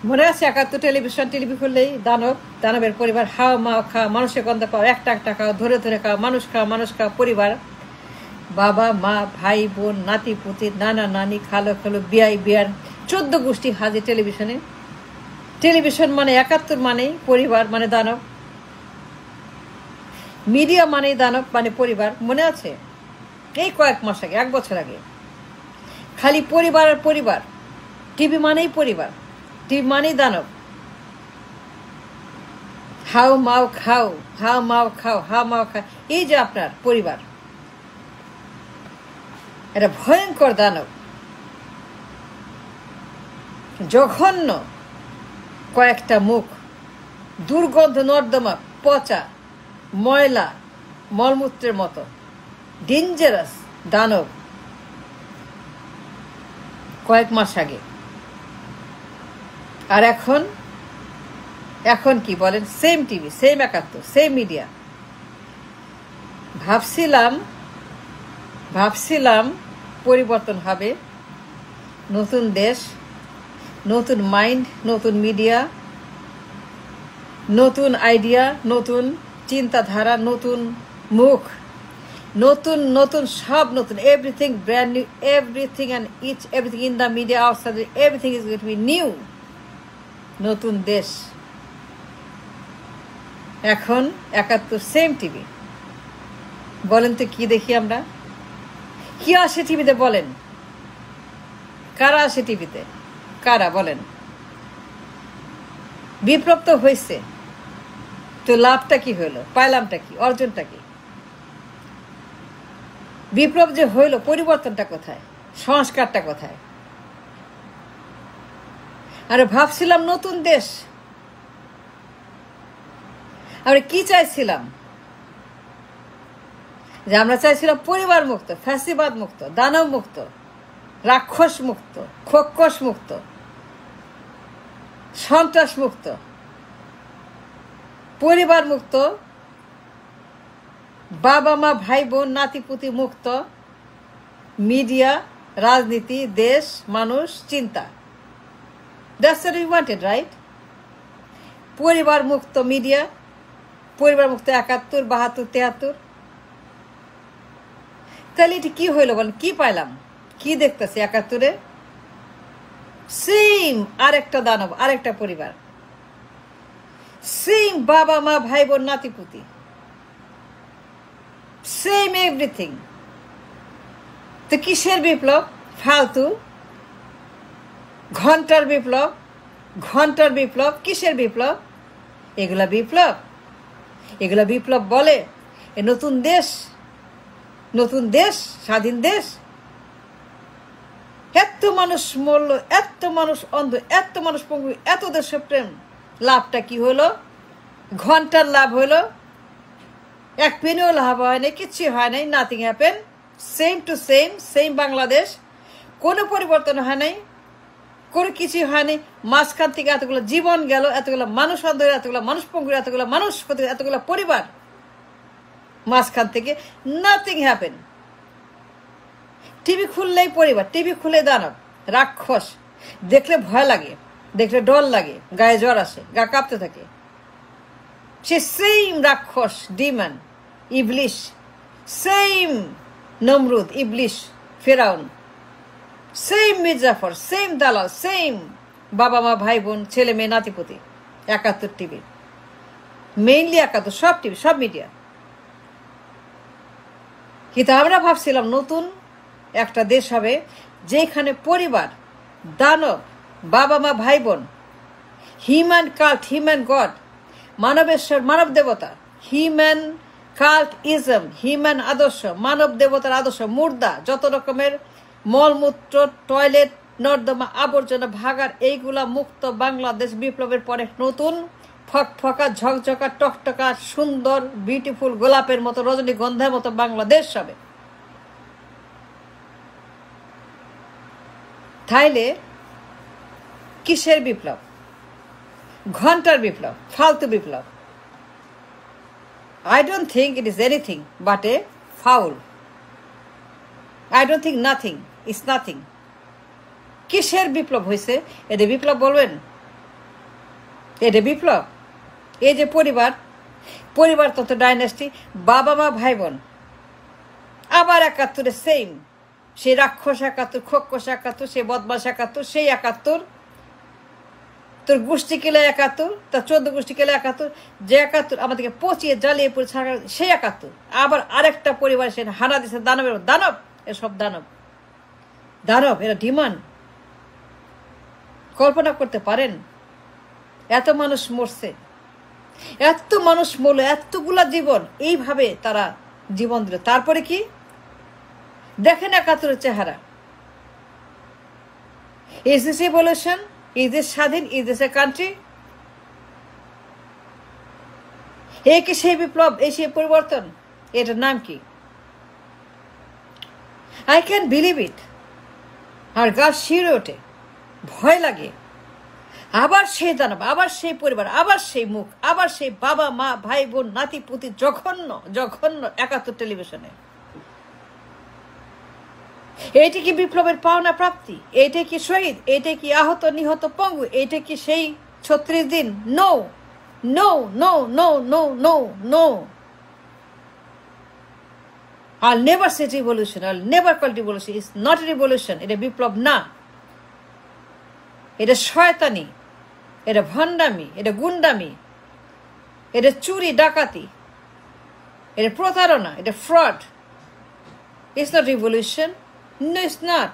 মনে আছে ৭১ television TV খুললেই দানব, দানবের পরিবার, হাও মাও খাও, মানুষের গন্ধ পাও, একটা একটা খাও, ধরে ধরে খাও, মানুষ খাও পরিবার, বাবা মা ভাই বোন নাতি পুতি নানা নানি খালো খালো বিয়াই বিয়ার ১৪ গোষ্ঠী হাজির টেলিভিশনে। টেলিভিশন মানে ৭১ মানেই পরিবার মানে দানব, মিডিয়া মানেই দানব মানে পরিবার। মনে আছে এই কয়েক মাস আগে, ১ বছর আগে খালি পরিবার আর পরিবার, টিভি মানেই পরিবার, টিভি মানেই দানব। হাও মাও খাও, হাও মাও খাও, হাও মাও খাও, এই যে আপনার পরিবার, এটা ভয়ঙ্কর দানব, জঘন্য কয়েকটা মুখ, দুর্গন্ধ নর্দমা, পচা ময়লা মলমূত্রের মতো ডেঞ্জারাস দানব কয়েক মাস আগে। আর এখন কি বলেন? Same TV, same ৭১, same media. ভাবছিলাম পরিবর্তন হবে, নতুন দেশ, নতুন মাইন্ড, নতুন মিডিয়া, নতুন আইডিয়া, নতুন চিন্তাধারা, নতুন মুখ, নতুন নতুন সব নতুন, everything brand new, everything and everything in the media outside, everything is going to be new. নতুন দেশ। এখন ৭১ সেম টিভি। বলেন তো কি দেখি আমরা? কি আসে টিভিতে বলেন? কারা আসে টিভিতে? কারা বলেন? বিপ্লব তো হয়েছে, তো লাভটা কি হইলো? পাইলামটা কি? অর্জনটা কি? বিপ্লব যে হইল, পরিবর্তনটা কোথায়? সংস্কারটা কোথায়? আরে ভাবছিলাম নতুন দেশ, আমরা কি চাইছিলাম? যে আমরা চাইছিলাম পরিবার মুক্ত, ফ্যাসিবাদ মুক্ত, দানব মুক্ত, রাক্ষস মুক্ত, খোকস মুক্ত, সন্ত্রাস মুক্ত, পরিবার মুক্ত, বাবা মা ভাই বোন নাতিপুতি মুক্ত, মিডিয়া, রাজনীতি, দেশ, মানুষ, চিন্তা। That's what we wanted, right? পরিবার মুক্ত মিডিয়া, পরিবার মুক্ত ৭১, ৭২, ৭৩। তাহলে এটি কি হইলো বলেন? কি পাইলাম? কি দেখতেছি ৭১-এ? সেম আরেকটা দানব, আরেকটা পরিবার, সেম বাবা মা ভাই বোন নাতিপুতি, সেম এভরিথিং। তো কিসের বিপ্লব? ফালতু ঘন্টার বিপ্লব, ঘন্টার বিপ্লব। কিসের বিপ্লব? এগুলা বিপ্লব? এগুলা বিপ্লব বলে? এ নতুন দেশ, নতুন দেশ, স্বাধীন দেশ। এত মানুষ মরল, এত মানুষ অন্ধ, এত মানুষ পঙ্গু, এত দেশপ্রেম, লাভটা কি হলো? ঘন্টার লাভ হলো, এক পেনিও লাভ হয় নাই, কিচ্ছু হয় নাই, nothing happen, same to same, same Bangladesh, কোনো পরিবর্তন হয় নাই, কোনো কিছু হয় নাই। মাঝখান থেকে এতগুলো জীবন গেল, এতগুলো মানুষ অন্ধ, এতগুলো মানুষ পঙ্গু, এতগুলো মানুষ, এতগুলো পরিবার, মাঝখান থেকে নাথিং হ্যাপেন। টিভি খুললেই পরিবার, টিভি খুলে দানব, রাক্ষস, দেখলে ভয় লাগে, দেখলে ডর লাগে, গায়ে জ্বর আসে, গা কাঁপতে থাকে। সে সেম রাক্ষস, ডিমন, ইবলিশ, সেম নমরুদ, ইবলিশ, ফেরাউন, সেম মির্জাফর, সেম দালাল, সেম বাবা মা ভাই বোন ছেলে মেয়ে নাতিপুতি। ৭১ টিভি, মেইনলি ৭১, সব টিভি, সব মিডিয়া। কিন্তু আমরা ভাবছিলাম নতুন একটা দেশ হবে যেখানে পরিবার, দানব, বাবা মা ভাই বোন, হিউম্যান কাল্ট, হিউম্যান গড, মানবেশ্বর, মানব দেবতা, হিউম্যান কাল্ট ইজম, হিউম্যান আদর্শ, মানব দেবতার আদর্শ, মুর্দা, যত রকমের মলমূত্র, টয়লেট, নর্দমা, আবর্জনা, ভাগার, এইগুলা মুক্ত বাংলাদেশ। বিপ্লবের পরে নতুন ফকফকা, ঝকঝকা, টকটকা, সুন্দর, বিউটিফুল, গোলাপের মতো, রজনীগন্ধার মতো বাংলাদেশ হবে। তাইলে কিসের বিপ্লব? ঘন্টার বিপ্লব, ফালতু বিপ্লব। I don't think it is anything but a foul. I don't think nothing is nothing. কিসের বিপ্লব হয়েছে? এটা বিপ্লব বলবেন? এটা বিপ্লব। এই যে পরিবার, পরিবার তত ডাইনাস্টি, বাবা মা ভাই বোন, আবার ৭১ সেম, সেই রাক্ষস ৭১, খোক্ষস ৭১, সেই বদমাস ৭১, সেই ৭১, তোর গোষ্ঠী কেলে ৭১, তার ১৪ গোষ্ঠী কেলে ৭১, যে ৭১ আমাদেরকে পচিয়ে জ্বালিয়ে পড়ে ছাড়া, সেই ৭১। আবার আরেকটা পরিবার সে হানা দিছে দানবের, দানব, এসব দানব, দানব, এরা ডিমান্ড। কল্পনা করতে পারেন এত মানুষ মরছে, এত মানুষ মরল, এতগুলা জীবন এইভাবে তারা জীবন দিল। তারপরে কি দেখেন ৭১-এর চেহারা। Is this revolution? Is this স্বাধীন? Is this a country? এ কি সেই বিপ্লব? এই সেই পরিবর্তন? এটার নাম কি? I can believe it. আর গা শিউরে ওঠে, ভয় লাগে। আবার সেই দানব, আবার সেই পরিবার, আবার সেই মুখ, আবার সেই বাবা মা ভাই বোন নাতি পুতি, জঘন্য জঘন্য ৭১ টেলিভিশনে। এইটা কি বিপ্লবের পাওনা প্রাপ্তি? এইটা কি শহীদ? এইটা কি আহত নিহত পঙ্গু? এইটা কি সেই ৩৬ দিন? No no no no no no no. I'll never say revolution. I'll never call it revolution. It's not a revolution. এটা বিপ্লব না, এটা শয়তানি, এটা ভণ্ডামি, এটা গুন্ডামি, এটা চুরি ডাকাতি, এটা প্রতারণা, এটা fraud. It's not revolution. No, it's not.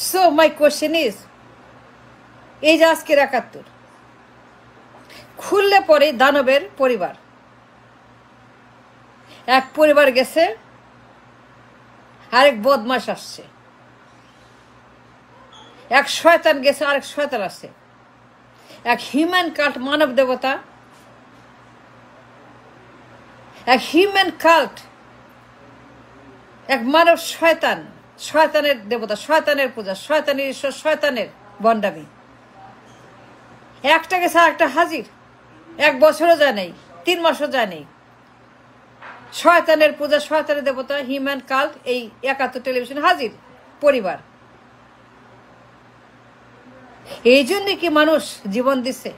So my question is, এই যে আজকের ৭১ খুললে পরে দানবের পরিবার, এক পরিবার গেছে, আরেক বদমাস আসছে, এক শয়তান গেছে, আরেক শয়তান আসছে, এক হিউম্যান কাল্ট, মানব দেবতা, এক হিউম্যান কাল্ট, এক মানব শয়তান, শয়তানের দেবতা, শয়তানের পূজা, শয়তানের ঈশ্বর, শয়তানের বন্ডামি। একটা গেছে আরেকটা হাজির, ১ বছরও যায় নাই, ৩ মাসও যায় নাই। শয়তানের পূজা, শয়তানের দেবতা, হিউম্যান কাল্ট, এই ৭১ টেলিভিশন হাজির পরিবার। এই জন্য কি মানুষ জীবন দিছে?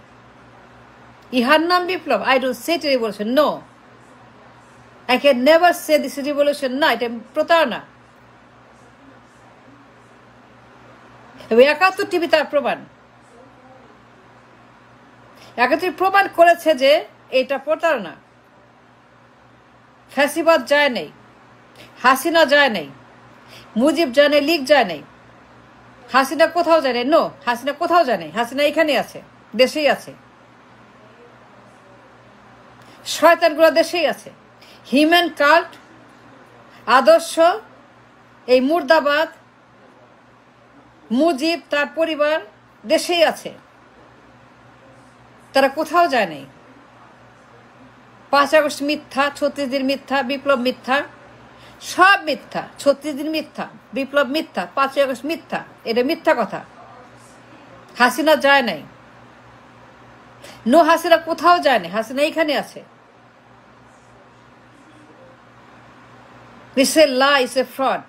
ইহার নাম বিপ্লব? I don't say it revolution. No, I can never say this revolution. না, এটা প্রতারণা। ৭১ টিভি তার প্রমাণ, ৭১ প্রমাণ করেছে যে এটা প্রতারণা। ফ্যাসিবাদ যায় নাই, হাসিনা যায় নাই, মুজিব যায় নাই, লীগ যায় নাই, হাসিনা কোথাও যায় নাই। নো, হাসিনা কোথাও যায় নাই, হাসিনা এখানে আছে, দেশেই আছে। শয়তানগুলো দেশেই আছে। হিউম্যান কাল্ট, আদর্শ, এই মুর্দাবাদ, মুজিব, তার পরিবার দেশেই আছে, তারা কোথাও যায় নাই। ৫ আগস্ট মিথ্যা, ৩৬ দিন মিথ্যা, বিপ্লব মিথ্যা, সব মিথ্যা। ৩৬ দিন মিথ্যা, বিপ্লব মিথ্যা, ৫ আগস্ট মিথ্যা, এটা মিথ্যা কথা। হাসিনা যায় নাই। নো, হাসিনা কোথাও যায় নাই, হাসিনা এইখানে আছে। It's a lie, it's a fraud.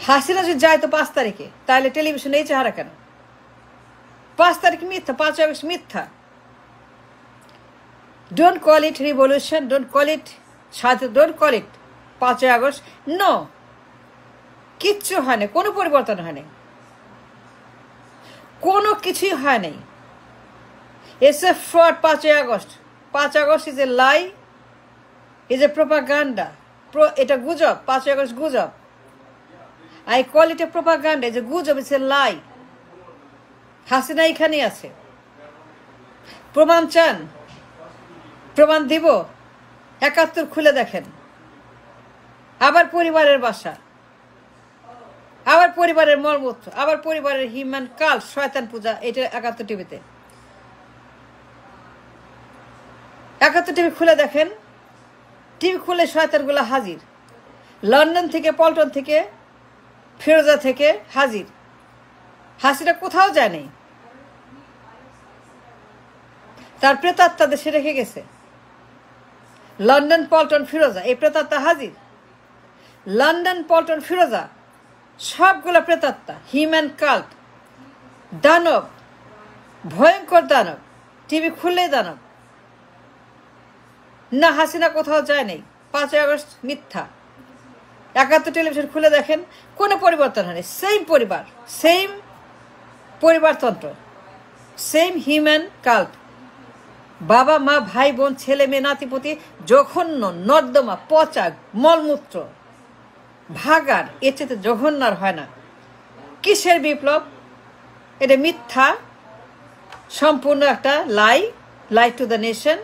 Hasina যদি যায় তো ৫ তারিখে, তাহলে টেলিভিশনে এই চেহারা কেন? ৫ তারিখ মিথ্যা, ৫ আগস্ট মিথ্যা। Don't call it revolution, don't call it স্বাধীন, ডোন্ট কল ইট ৫ আগস্ট। নো, কিচ্ছু হয় না, কোনো পরিবর্তন হয় নাই, কোনো কিছুই হয় নাই। It's a fraud. ৫ August, ৫ August is a lie, is a propaganda. এটা গুজব, ৫ আগস্ট গুজব। I call it A propaganda, is a গুজব, ইটস এ লাই। হাসিনা এখানে আছে। প্রমাণ চান? প্রমাণ দিব। ৭১ খুলে দেখেন। আবার পরিবারের বাসা, আবার পরিবারের মলমূত্র, আবার পরিবারের হিউম্যান কাল্ট, শয়তান পূজা, এটা ৭১ টিভিতে। ৭১ টিভি খুলে দেখেন। টিভি খুলে শয়তানগুলো হাজির। লন্ডন থেকে, পল্টন থেকে, ফিরোজা থেকে হাজির। হাসিনা কোথাও যায় নাই, তার প্রেতাত্মা দেশে রেখে গেছে। লন্ডন, পল্টন, ফিরোজা, এই প্রেতাত্মা হাজির। লন্ডন, পল্টন, ফিরোজা সবগুলো প্রেতাত্মা, হিউম্যান কাল্ট, দানব, ভয়ঙ্কর দানব, টিভি খুললে দানব। না হাসিনা কোথাও যায় নাই, 5ই আগস্ট মিথ্যা। 71 টেলিভিশন খুলে দেখেন, কোনো পরিবর্তন হয়নি, সেম পরিবার, সেম পরিবারতন্ত্র, সেম হিউম্যান কাল্ট। বাবা মা ভাই বোন ছেলে মেয়ে নাতিপতি, জঘন্য, নর্দমা, পচা, মলমূত্র, ভাগার, এর চেয়ে জঘন্য আর হয় না। কিসের বিপ্লব? এটা মিথ্যা, সম্পূর্ণ একটা লাই টু দ্য নেশন।